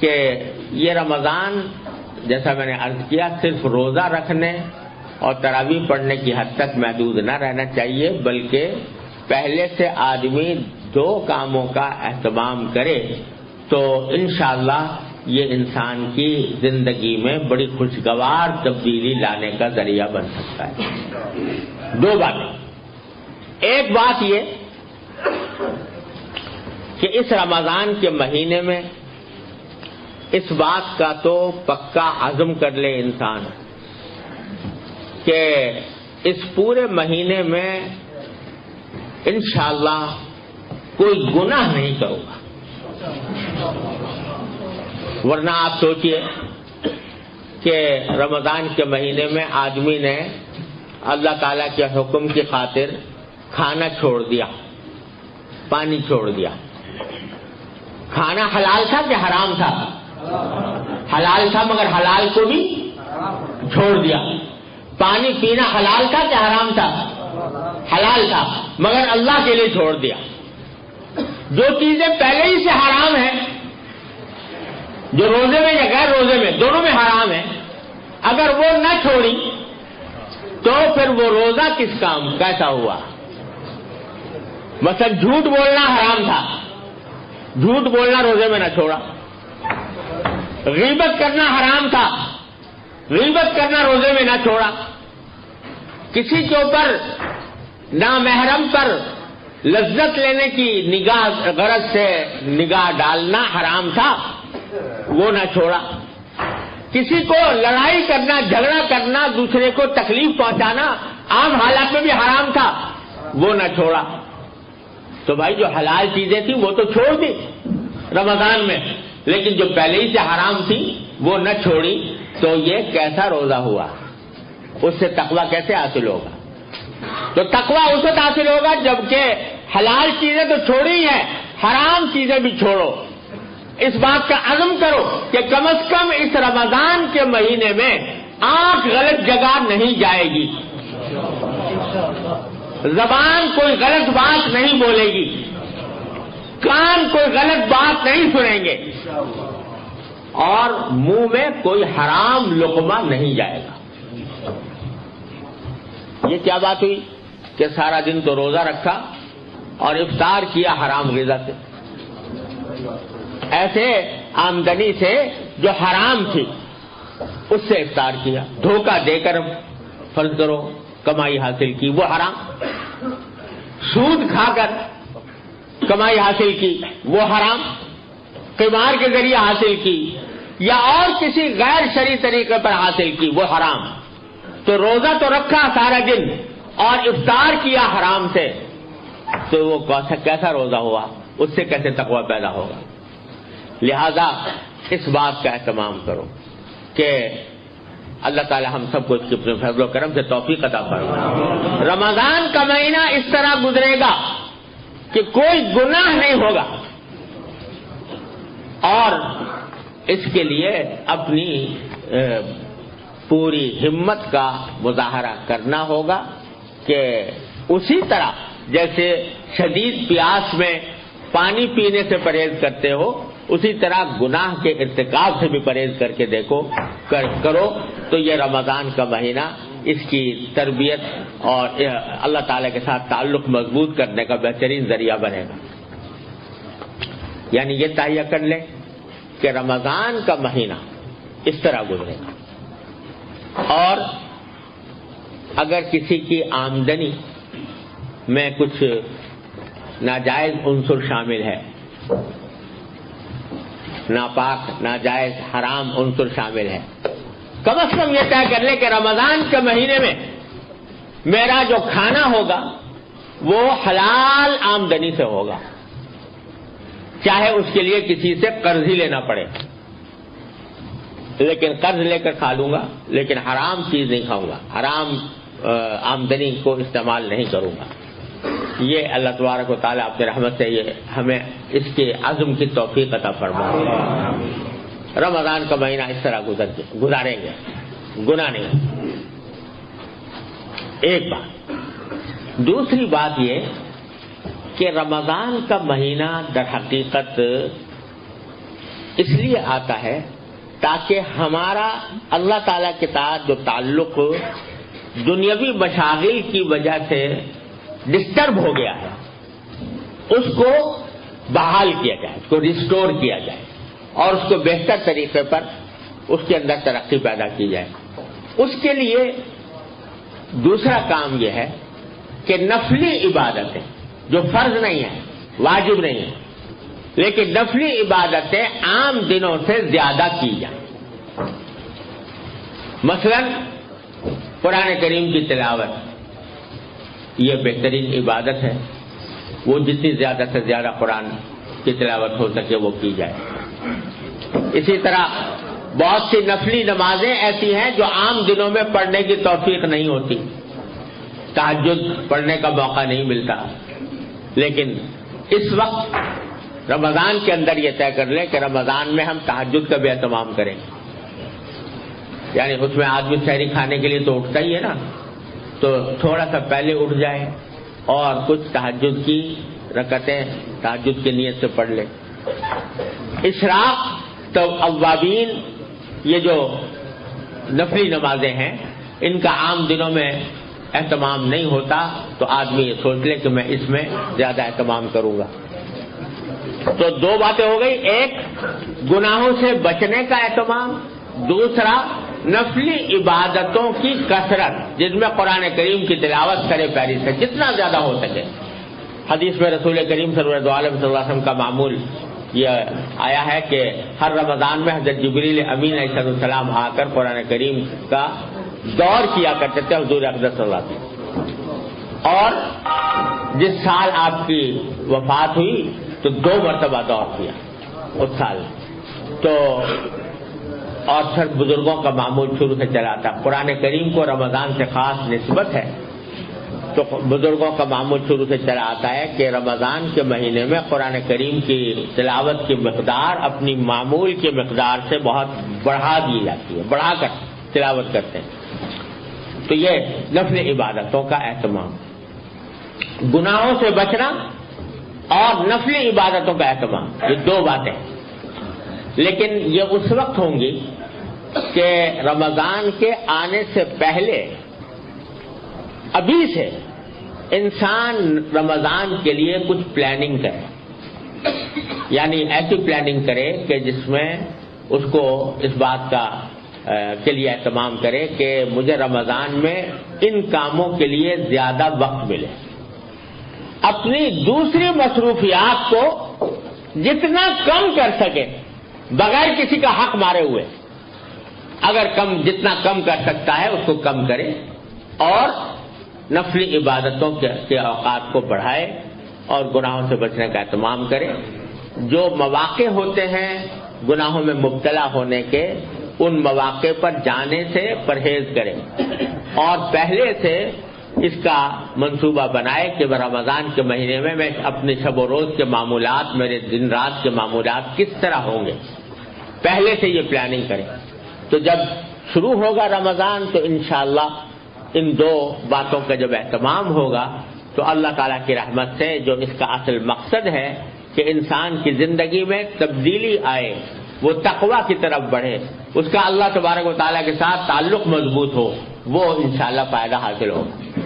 کہ یہ رمضان جیسا میں نے عرض کیا صرف روزہ رکھنے اور تراویح پڑھنے کی حد تک محدود نہ رہنا چاہیے، بلکہ پہلے سے آدمی 2 کاموں کا اہتمام کرے تو انشاءاللہ یہ انسان کی زندگی میں بڑی خوشگوار تبدیلی لانے کا ذریعہ بن سکتا ہے۔ 2 باتیں، ایک بات یہ کہ اس رمضان کے مہینے میں اس بات کا تو پکا عزم کر لے انسان کہ اس پورے مہینے میں انشاءاللہ کوئی گناہ نہیں کروں گا، ورنہ آپ سوچئے کہ رمضان کے مہینے میں آدمی نے اللہ تعالیٰ کے حکم کی خاطر کھانا چھوڑ دیا، پانی چھوڑ دیا۔ کھانا حلال تھا کہ حرام تھا؟ حلال تھا، مگر حلال کو بھی چھوڑ دیا۔ پانی پینا حلال تھا کہ حرام تھا؟ حلال تھا، مگر اللہ کے لیے چھوڑ دیا۔ جو چیزیں پہلے ہی سے حرام ہیں، جو روزے میں یا غیر روزے میں دونوں میں حرام ہے، اگر وہ نہ چھوڑی تو پھر وہ روزہ کس کام کیسا ہوا؟ مثلا جھوٹ بولنا حرام تھا، جھوٹ بولنا روزے میں نہ چھوڑا۔ غیبت کرنا حرام تھا، غیبت کرنا روزے میں نہ چھوڑا۔ کسی کے اوپر نامحرم پر لذت لینے کی نگاہ غرض سے نگاہ ڈالنا حرام تھا، وہ نہ چھوڑا۔ کسی کو لڑائی کرنا، جھگڑا کرنا، دوسرے کو تکلیف پہنچانا عام حالات میں بھی حرام تھا، وہ نہ چھوڑا۔ تو بھائی جو حلال چیزیں تھیں وہ تو چھوڑ دی رمضان میں، لیکن جو پہلے ہی سے حرام تھی وہ نہ چھوڑی، تو یہ کیسا روزہ ہوا؟ اس سے تقویٰ کیسے حاصل ہوگا؟ تو تقویٰ اس وقت حاصل ہوگا جبکہ حلال چیزیں تو چھوڑی ہیں، حرام چیزیں بھی چھوڑو۔ اس بات کا عزم کرو کہ کم از کم اس رمضان کے مہینے میں آنکھ غلط جگہ نہیں جائے گی، زبان کوئی غلط بات نہیں بولے گی، کان کوئی غلط بات نہیں سنیں گے، اور منہ میں کوئی حرام لقمہ نہیں جائے گا۔ یہ کیا بات ہوئی کہ سارا دن تو روزہ رکھا اور افطار کیا حرام غذا سے، ایسے آمدنی سے جو حرام تھی اس سے افطار کیا، دھوکہ دے کر فرض کرو کمائی حاصل کی، وہ حرام۔ سود کھا کر کمائی حاصل کی، وہ حرام۔ قمار کے ذریعے حاصل کی یا اور کسی غیر شرعی طریقے پر حاصل کی، وہ حرام۔ تو روزہ تو رکھا سارا دن اور افطار کیا حرام سے، تو وہ کیسا روزہ ہوا؟ اس سے کیسے تقویٰ پیدا ہوگا؟ لہذا اس بات کا اہتمام کرو کہ اللہ تعالی ہم سب کو اس کے اپنے فضل و کرم سے توفیق عطا فرمائے۔ رمضان کا مہینہ اس طرح گزرے گا کہ کوئی گناہ نہیں ہوگا، اور اس کے لیے اپنی پوری ہمت کا مظاہرہ کرنا ہوگا کہ اسی طرح جیسے شدید پیاس میں پانی پینے سے پرہیز کرتے ہو، اسی طرح گناہ کے ارتکاب سے بھی پرہیز کر کے دیکھو کرو، تو یہ رمضان کا مہینہ اس کی تربیت اور اللہ تعالی کے ساتھ تعلق مضبوط کرنے کا بہترین ذریعہ بنے گا۔ یعنی یہ تہیہ کر لیں کہ رمضان کا مہینہ اس طرح گزرے گا، اور اگر کسی کی آمدنی میں کچھ ناجائز عنصر شامل ہے، ناپاک، ناجائز، حرام عنصر شامل ہے، کم از کم یہ طے کر لے کہ رمضان کے مہینے میں میرا جو کھانا ہوگا وہ حلال آمدنی سے ہوگا، چاہے اس کے لیے کسی سے قرض ہی لینا پڑے، لیکن قرض لے کر کھا لوں گا، لیکن حرام چیز نہیں کھاؤں گا، حرام آمدنی کو استعمال نہیں کروں گا۔ یہ اللہ تبارک و تعالیٰ اپنے رحمت سے یہ ہمیں اس کے عزم کی توفیق عطا فرمائے۔ رمضان کا مہینہ اس طرح گزاریں گے، گناہ نہیں۔ ایک بات، دوسری بات یہ کہ رمضان کا مہینہ در حقیقت اس لیے آتا ہے تاکہ ہمارا اللہ تعالیٰ کے ساتھ جو تعلق دنیاوی مشاغل کی وجہ سے ڈسٹرب ہو گیا ہے اس کو بحال کیا جائے، اس کو ریسٹور کیا جائے اور اس کو بہتر طریقے پر اس کے اندر ترقی پیدا کی جائے۔ اس کے لیے دوسرا کام یہ ہے کہ نفلی عبادتیں جو فرض نہیں ہیں، واجب نہیں ہیں، لیکن نفلی عبادتیں عام دنوں سے زیادہ کی جائیں۔ مثلا قرآن کریم کی تلاوت یہ بہترین عبادت ہے، وہ جتنی زیادہ سے زیادہ قرآن کی تلاوت ہو سکے وہ کی جائے۔ اسی طرح بہت سی نفلی نمازیں ایسی ہیں جو عام دنوں میں پڑھنے کی توفیق نہیں ہوتی، تہجد پڑھنے کا موقع نہیں ملتا، لیکن اس وقت رمضان کے اندر یہ طے کر لیں کہ رمضان میں ہم تہجد کا بھی اہتمام کریں، یعنی اس میں آدمی سحری کھانے کے لیے تو اٹھتا ہی ہے نا، تو تھوڑا سا پہلے اٹھ جائے اور کچھ تہجد کی رکعتیں تہجد کی نیت سے پڑھ لے۔ اشراق تو اوابین یہ جو نفلی نمازیں ہیں ان کا عام دنوں میں اہتمام نہیں ہوتا، تو آدمی یہ سوچ لے کہ میں اس میں زیادہ اہتمام کروں گا۔ تو دو باتیں ہو گئی، ایک گناہوں سے بچنے کا اہتمام، دوسرا نفلی عبادتوں کی کثرت جس میں قرآن کریم کی تلاوت کرے پیری سے جتنا زیادہ ہو سکے۔ حدیث میں رسول کریم صلی اللہ علیہ وسلم کا معمول یہ آیا ہے کہ ہر رمضان میں حضرت جبریل امین علیہ السلام آ کر قرآن کریم کا دور کیا کرتے تھے حضور اقدس صلی اللہ علیہ وسلم، اور جس سال آپ کی وفات ہوئی تو 2 مرتبہ دور کیا اس سال، تو اور پھر بزرگوں کا معمول شروع سے چلا تھا۔ قرآن کریم کو رمضان سے خاص نسبت ہے، تو بزرگوں کا معمول شروع سے چلا آتا ہے کہ رمضان کے مہینے میں قرآن کریم کی تلاوت کی مقدار اپنی معمول کی مقدار سے بہت بڑھا دی جاتی ہے، بڑھا کر تلاوت کرتے ہیں۔ تو یہ نفل عبادتوں کا اہتمام، گناہوں سے بچنا اور نفل عبادتوں کا اہتمام، یہ 2 باتیں، لیکن یہ اس وقت ہوں گی کہ رمضان کے آنے سے پہلے ابھی سے انسان رمضان کے لیے کچھ پلاننگ کرے، یعنی ایسی پلاننگ کرے کہ جس میں اس کو اس بات کا کے لیے اہتمام کرے کہ مجھے رمضان میں ان کاموں کے لیے زیادہ وقت ملے، اپنی دوسری مصروفیات کو جتنا کم کر سکے بغیر کسی کا حق مارے ہوئے، اگر جتنا کم کر سکتا ہے اس کو کم کرے اور نفلی عبادتوں کے اوقات کو بڑھائے اور گناہوں سے بچنے کا اہتمام کرے۔ جو مواقع ہوتے ہیں گناہوں میں مبتلا ہونے کے، ان مواقع پر جانے سے پرہیز کرے اور پہلے سے اس کا منصوبہ بنائے کہ رمضان کے مہینے میں اپنے شب و روز کے معمولات، میرے دن رات کے معمولات کس طرح ہوں گے، پہلے سے یہ پلاننگ کریں۔ تو جب شروع ہوگا رمضان تو انشاءاللہ ان 2 باتوں کا جب اہتمام ہوگا تو اللہ تعالیٰ کی رحمت سے جو اس کا اصل مقصد ہے کہ انسان کی زندگی میں تبدیلی آئے، وہ تقویٰ کی طرف بڑھے، اس کا اللہ تبارک و تعالیٰ کے ساتھ تعلق مضبوط ہو، وہ انشاءاللہ فائدہ حاصل ہوگا۔